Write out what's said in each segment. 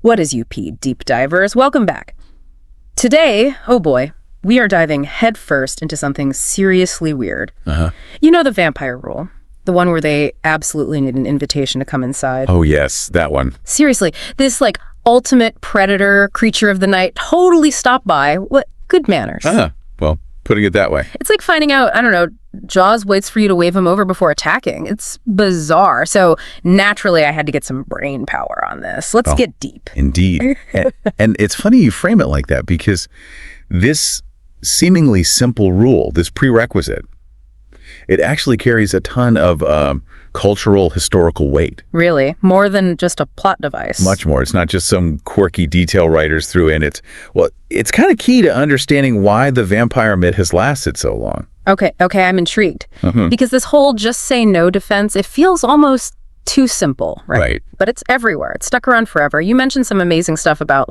What is UP, deep divers? Welcome back. Today, oh boy, we are diving headfirst into something seriously weird. You know the vampire rule, the one where they absolutely need an invitation to come inside. Oh yes, that one. Seriously, this ultimate predator, creature of the night, totally stopped by. What good manners. Well, putting it that way. It's like finding out, I don't know, Jaws waits for you to wave him over before attacking. It's bizarre. So naturally, I had to get some brain power on this. Let's get deep. Indeed. and it's funny you frame it like that, because this seemingly simple rule, this prerequisite, it actually carries a ton of cultural, historical weight. Really? More than just a plot device? Much more. It's not just some quirky detail writers threw in. It's kind of key to understanding why the vampire myth has lasted so long. Okay, I'm intrigued. Because this whole just say no defense, it feels almost too simple, right? But it's everywhere. It's stuck around forever. You mentioned some amazing stuff about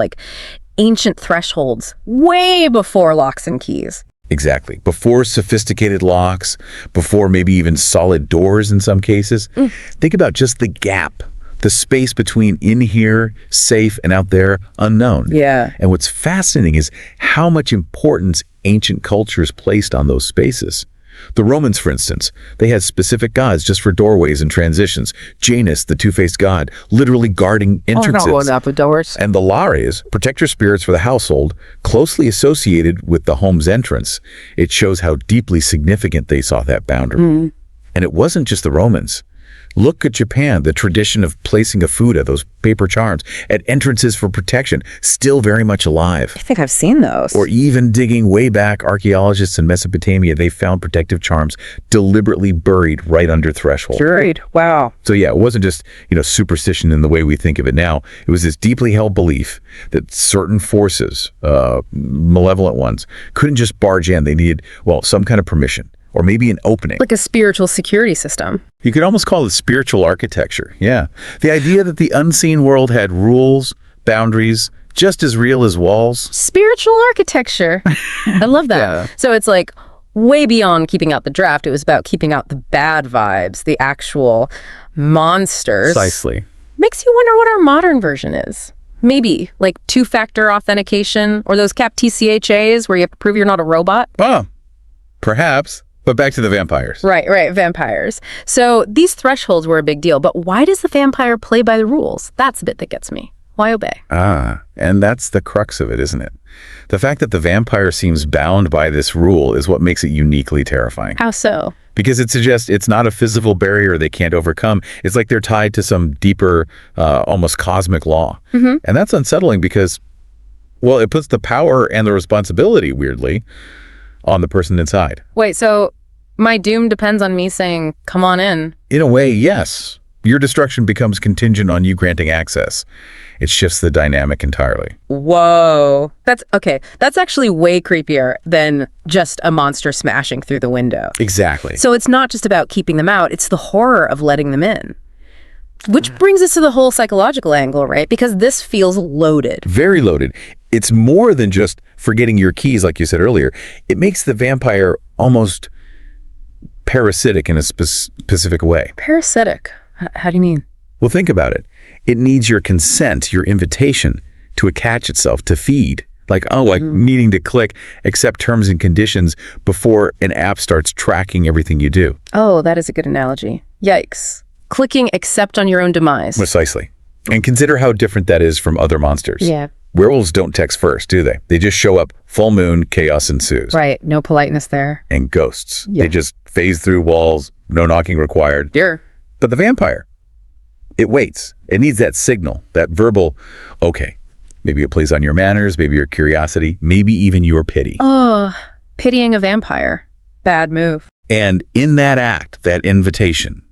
ancient thresholds way before locks and keys. Exactly. Before sophisticated locks, before maybe even solid doors in some cases. Think about just the gap, the space between in here, safe, and out there, unknown. Yeah. And what's fascinating is how much importance ancient cultures placed on those spaces. The Romans, for instance, they had specific gods just for doorways and transitions. Janus, the two-faced god, literally guarding entrances. And the Lares, protector spirits for the household, closely associated with the home's entrance. It shows how deeply significant they saw that boundary. And it wasn't just the Romans. Look at Japan, the tradition of placing a fuda, those paper charms, at entrances for protection, still very much alive. I think I've seen those. Or even digging way back, archaeologists in Mesopotamia, they found protective charms deliberately buried right under threshold. Buried, wow. So yeah, it wasn't just, superstition in the way we think of it now. It was this deeply held belief that certain forces, malevolent ones, couldn't just barge in. They needed, some kind of permission. Or maybe an opening. Like a spiritual security system. You could almost call it spiritual architecture, yeah. The idea that the unseen world had rules, boundaries, just as real as walls. Spiritual architecture. I love that. Yeah. So it's way beyond keeping out the draft. It was about keeping out the bad vibes, the actual monsters. Precisely. Makes you wonder what our modern version is. Maybe, two-factor authentication, or those cap TCHAs where you have to prove you're not a robot. Perhaps. But back to the vampires. Right, vampires. So these thresholds were a big deal, but why does the vampire play by the rules? That's the bit that gets me. Why obey? And that's the crux of it, isn't it? The fact that the vampire seems bound by this rule is what makes it uniquely terrifying. How so? Because it suggests it's not a physical barrier they can't overcome. It's like they're tied to some deeper, almost cosmic law. And that's unsettling because, it puts the power and the responsibility, weirdly, on the person inside. Wait, so my doom depends on me saying, come on in? In a way, yes. Your destruction becomes contingent on you granting access. It shifts the dynamic entirely. Whoa. That's actually way creepier than just a monster smashing through the window. Exactly. So it's not just about keeping them out, it's the horror of letting them in. Which brings us to the whole psychological angle, right? Because this feels loaded. Very loaded. It's more than just forgetting your keys, like you said earlier. It makes the vampire almost parasitic in a specific way. Parasitic? How do you mean? Well, think about it. It needs your consent, your invitation to attach itself, to feed. Needing to click accept terms and conditions before an app starts tracking everything you do. Oh, that is a good analogy. Yikes. Clicking accept on your own demise. Precisely. And consider how different that is from other monsters. Yeah. Werewolves don't text first, do they? They just show up, full moon, chaos ensues. Right, no politeness there. And ghosts. Yeah. They just phase through walls, no knocking required. Sure. But the vampire, it waits. It needs that signal, that verbal, okay. Maybe it plays on your manners, maybe your curiosity, maybe even your pity. Oh, pitying a vampire. Bad move. And in that act, that invitation,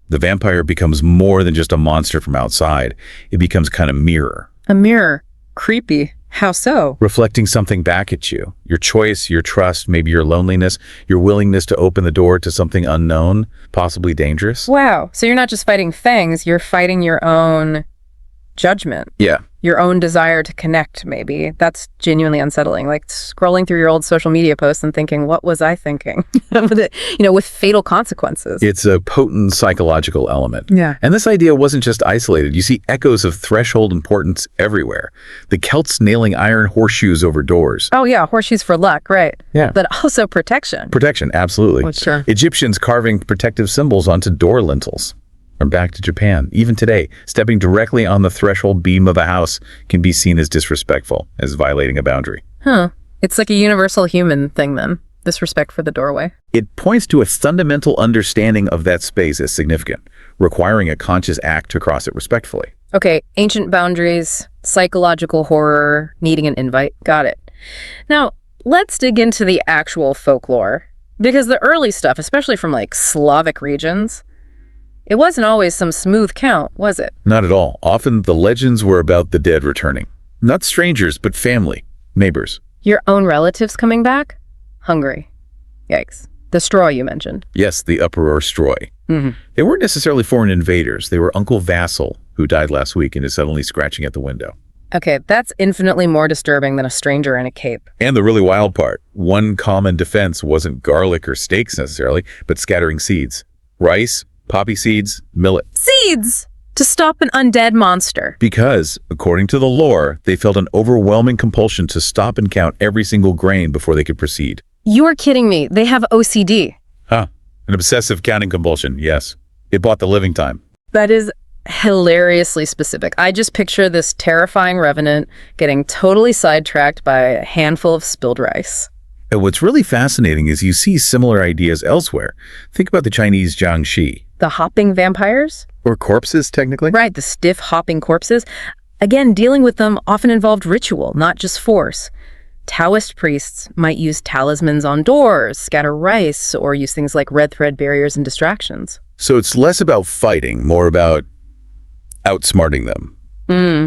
the vampire becomes more than just a monster from outside. It becomes kind of mirror. A mirror. Creepy. How so? Reflecting something back at you. Your choice, your trust, maybe your loneliness, your willingness to open the door to something unknown, possibly dangerous. Wow. So you're not just fighting fangs, you're fighting your own judgment. Yeah. Your own desire to connect, maybe. That's genuinely unsettling. Like scrolling through your old social media posts and thinking, what was I thinking? With fatal consequences. It's a potent psychological element. Yeah. And this idea wasn't just isolated. You see echoes of threshold importance everywhere. The Celts nailing iron horseshoes over doors. Oh, yeah. Horseshoes for luck, right. Yeah. But also protection. Protection, absolutely. Oh, sure. Egyptians carving protective symbols onto door lintels. Or back to Japan. Even today, stepping directly on the threshold beam of a house can be seen as disrespectful, as violating a boundary. Huh. It's like a universal human thing, then. This respect for the doorway. It points to a fundamental understanding of that space as significant, requiring a conscious act to cross it respectfully. Okay, ancient boundaries, psychological horror, needing an invite. Got it. Now, let's dig into the actual folklore. Because the early stuff, especially from Slavic regions, it wasn't always some smooth count, was it? Not at all. Often the legends were about the dead returning. Not strangers, but family, neighbors. Your own relatives coming back? Hungry. Yikes. The straw you mentioned. Yes, the uproar straw. Mm-hmm. They weren't necessarily foreign invaders. They were Uncle Vassal, who died last week and is suddenly scratching at the window. Okay, that's infinitely more disturbing than a stranger in a cape. And the really wild part, one common defense wasn't garlic or steaks necessarily, but scattering seeds. Rice, poppy seeds, millet. Seeds! To stop an undead monster. Because, according to the lore, they felt an overwhelming compulsion to stop and count every single grain before they could proceed. You're kidding me. They have OCD. Huh. An obsessive counting compulsion, yes. It bought the living time. That is hilariously specific. I just picture this terrifying revenant getting totally sidetracked by a handful of spilled rice. And what's really fascinating is you see similar ideas elsewhere. Think about the Chinese Jiangxi. The hopping vampires? Or corpses, technically. Right, the stiff hopping corpses. Again, dealing with them often involved ritual, not just force. Taoist priests might use talismans on doors, scatter rice, or use things like red thread barriers and distractions. So it's less about fighting, more about outsmarting them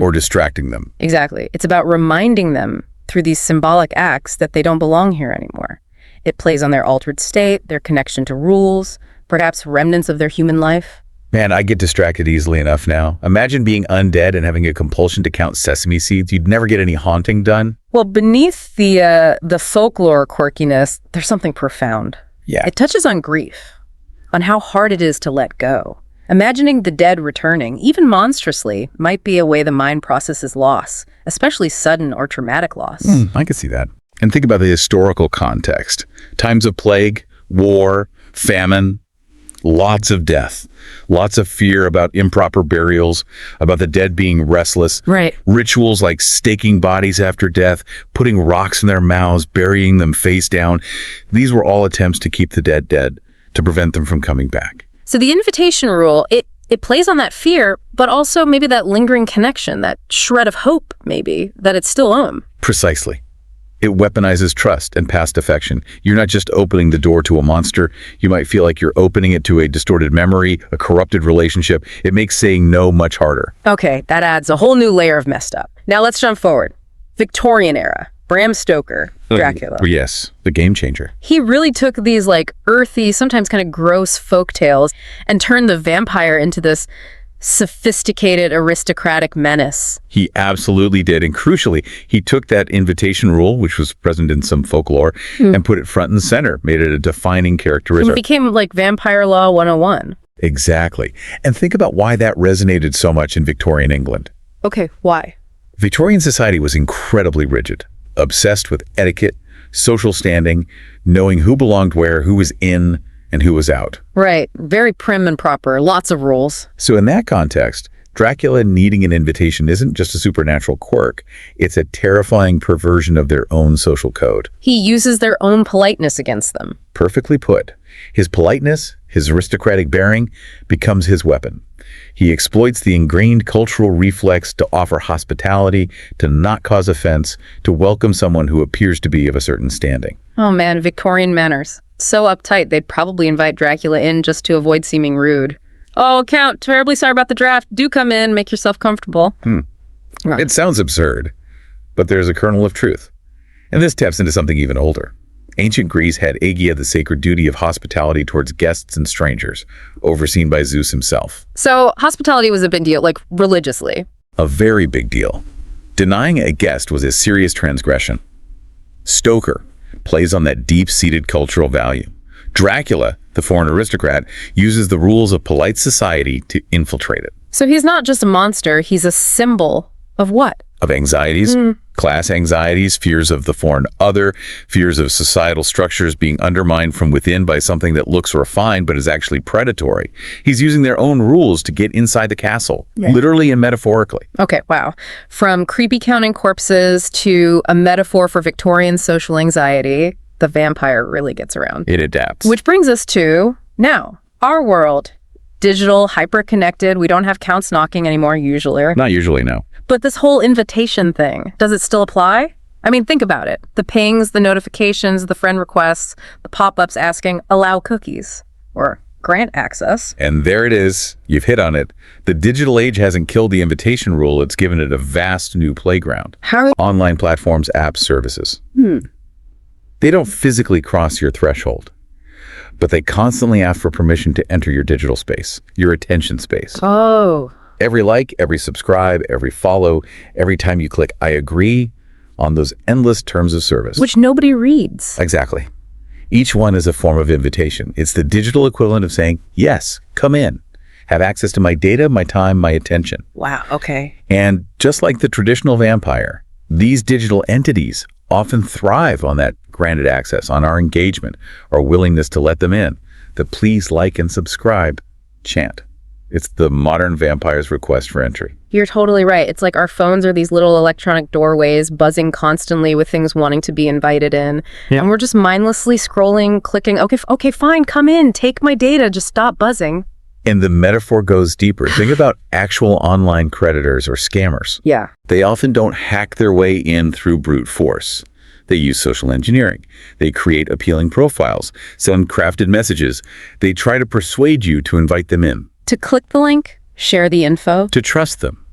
or distracting them. Exactly. It's about reminding them through these symbolic acts that they don't belong here anymore. It plays on their altered state, their connection to rules, perhaps remnants of their human life. Man, I get distracted easily enough now. Imagine being undead and having a compulsion to count sesame seeds. You'd never get any haunting done. Well, beneath the folklore quirkiness, there's something profound. Yeah. It touches on grief, on how hard it is to let go. Imagining the dead returning, even monstrously, might be a way the mind processes loss, especially sudden or traumatic loss. I can see that. And think about the historical context. Times of plague, war, famine, lots of death, lots of fear about improper burials, about the dead being restless. Right. Rituals like staking bodies after death, putting rocks in their mouths, burying them face down. These were all attempts to keep the dead dead, to prevent them from coming back. So the invitation rule, it plays on that fear, but also maybe that lingering connection, that shred of hope, maybe, that it's still on. Precisely. It weaponizes trust and past affection. You're not just opening the door to a monster. You might feel like you're opening it to a distorted memory, a corrupted relationship. It makes saying no much harder. Okay, that adds a whole new layer of messed up. Now let's jump forward. Victorian era. Bram Stoker, Dracula. Yes, the game changer. He really took these earthy, sometimes kind of gross folk tales and turned the vampire into this sophisticated aristocratic menace. He absolutely did. And crucially, he took that invitation rule, which was present in some folklore, and put it front and center, made it a defining characteristic. It became like Vampire Law 101. Exactly. And think about why that resonated so much in Victorian England. Okay, why? Victorian society was incredibly rigid, obsessed with etiquette, social standing, knowing who belonged where, who was in, and who was out. Right. Very prim and proper. Lots of rules. So in that context, Dracula needing an invitation isn't just a supernatural quirk. It's a terrifying perversion of their own social code. He uses their own politeness against them. Perfectly put. His politeness, his aristocratic bearing, becomes his weapon. He exploits the ingrained cultural reflex to offer hospitality, to not cause offense, to welcome someone who appears to be of a certain standing. Oh man, Victorian manners. So uptight, they'd probably invite Dracula in just to avoid seeming rude. Oh, Count, terribly sorry about the draft. Do come in, make yourself comfortable. It sounds absurd, but there's a kernel of truth. And this taps into something even older. Ancient Greece had Aegea, the sacred duty of hospitality towards guests and strangers, overseen by Zeus himself. So hospitality was a big deal, religiously. A very big deal. Denying a guest was a serious transgression. Stoker plays on that deep-seated cultural value. Dracula, the foreign aristocrat, uses the rules of polite society to infiltrate it. So he's not just a monster, he's a symbol of what? Of anxieties, class anxieties, fears of the foreign other, fears of societal structures being undermined from within by something that looks refined but is actually predatory. He's using their own rules to get inside the castle, literally and metaphorically. Okay, wow. From creepy counting corpses to a metaphor for Victorian social anxiety, the vampire really gets around. It adapts. Which brings us to, now, our world. Digital, hyper-connected, we don't have counts knocking anymore, usually. Not usually, no. But this whole invitation thing, does it still apply? I mean, think about it. The pings, the notifications, the friend requests, the pop-ups asking, allow cookies, or grant access. And there it is. You've hit on it. The digital age hasn't killed the invitation rule. It's given it a vast new playground. How? Online platforms, apps, services. They don't physically cross your threshold, but they constantly ask for permission to enter your digital space, your attention space. Oh. Every like, every subscribe, every follow, every time you click I agree on those endless terms of service. Which nobody reads. Exactly. Each one is a form of invitation. It's the digital equivalent of saying, yes, come in. Have access to my data, my time, my attention. Wow, okay. And just like the traditional vampire, these digital entities often thrive on that granted access, on our engagement, our willingness to let them in. The please like and subscribe chant. It's the modern vampire's request for entry. You're totally right. It's like our phones are these little electronic doorways buzzing constantly with things wanting to be invited in. Yeah. And we're just mindlessly scrolling, clicking, okay, fine, come in, take my data, just stop buzzing. And the metaphor goes deeper. Think about actual online predators or scammers. Yeah. They often don't hack their way in through brute force. They use social engineering. They create appealing profiles, send crafted messages. They try to persuade you to invite them in. To click the link, share the info. To trust them.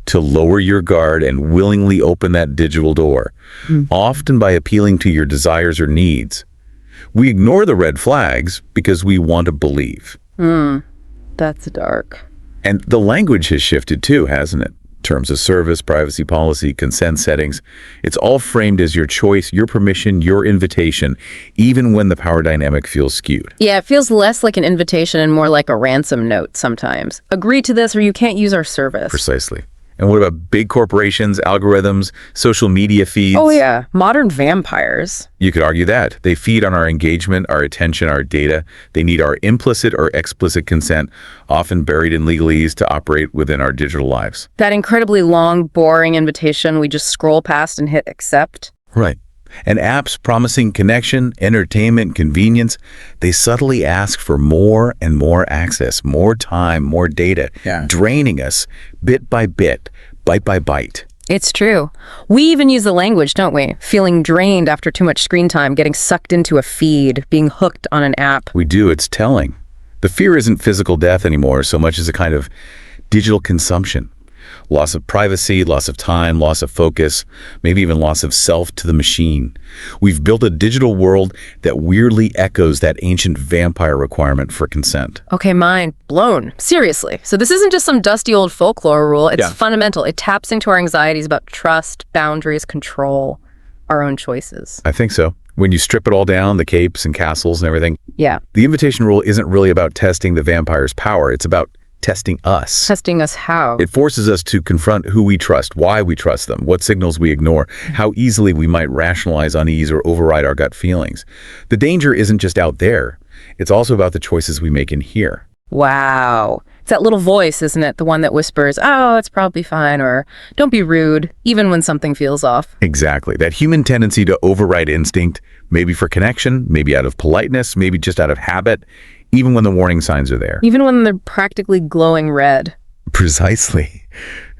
To lower your guard and willingly open that digital door, often by appealing to your desires or needs. We ignore the red flags because we want to believe. That's dark. And the language has shifted too, hasn't it? Terms of service, privacy policy, consent settings. It's all framed as your choice, your permission, your invitation, even when the power dynamic feels skewed. Yeah, it feels less like an invitation and more like a ransom note sometimes. Agree to this or you can't use our service. Precisely. And what about big corporations, algorithms, social media feeds? Oh yeah, modern vampires. You could argue that. They feed on our engagement, our attention, our data. They need our implicit or explicit consent, often buried in legalese, to operate within our digital lives. That incredibly long, boring invitation we just scroll past and hit accept. Right. And apps promising connection, entertainment, convenience, they subtly ask for more and more access, more time, more data, draining us bit by bit, bite by bite. It's true. We even use the language, don't we? Feeling drained after too much screen time, getting sucked into a feed, being hooked on an app. We do. It's telling. The fear isn't physical death anymore so much as a kind of digital consumption. Loss of privacy, loss of time, loss of focus, maybe even loss of self to the machine. We've built a digital world that weirdly echoes that ancient vampire requirement for consent. Okay, mind blown. Seriously. So this isn't just some dusty old folklore rule. It's fundamental. It taps into our anxieties about trust, boundaries, control, our own choices. I think so. When you strip it all down, the capes and castles and everything. Yeah. The invitation rule isn't really about testing the vampire's power. It's about testing us. Testing us how? It forces us to confront who we trust, why we trust them, what signals we ignore, how easily we might rationalize unease or override our gut feelings. The danger isn't just out there. It's also about the choices we make in here. Wow. It's that little voice, isn't it? The one that whispers, oh, it's probably fine, or don't be rude, even when something feels off. Exactly. That human tendency to override instinct, maybe for connection, maybe out of politeness, maybe just out of habit, even when the warning signs are there. Even when they're practically glowing red. Precisely.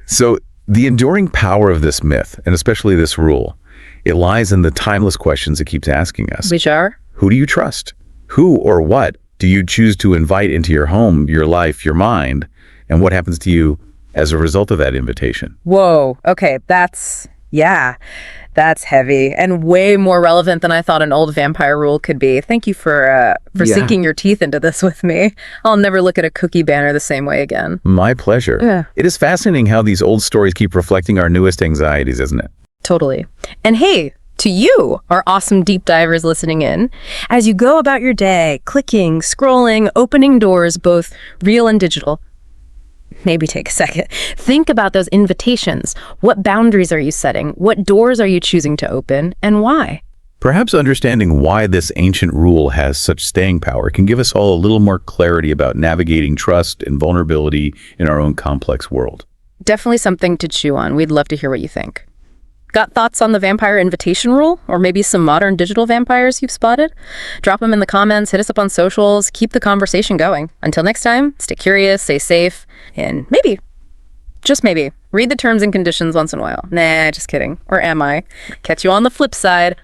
So the enduring power of this myth, and especially this rule, it lies in the timeless questions it keeps asking us. Which are? Who do you trust? Who or what do you choose to invite into your home, your life, your mind? And what happens to you as a result of that invitation? Whoa. Okay, that's That's heavy and way more relevant than I thought an old vampire rule could be. Thank you for sinking your teeth into this with me. I'll never look at a cookie banner the same way again. My pleasure. Yeah. It is fascinating how these old stories keep reflecting our newest anxieties, isn't it? Totally. And hey, to you, our awesome deep divers listening in, as you go about your day, clicking, scrolling, opening doors, both real and digital, maybe take a second. Think about those invitations. What boundaries are you setting? What doors are you choosing to open, and why? Perhaps understanding why this ancient rule has such staying power can give us all a little more clarity about navigating trust and vulnerability in our own complex world. Definitely something to chew on. We'd love to hear what you think. Got thoughts on the vampire invitation rule? Or maybe some modern digital vampires you've spotted? Drop them in the comments, hit us up on socials, keep the conversation going. Until next time, stay curious, stay safe, and maybe, just maybe, read the terms and conditions once in a while. Nah, just kidding. Or am I? Catch you on the flip side.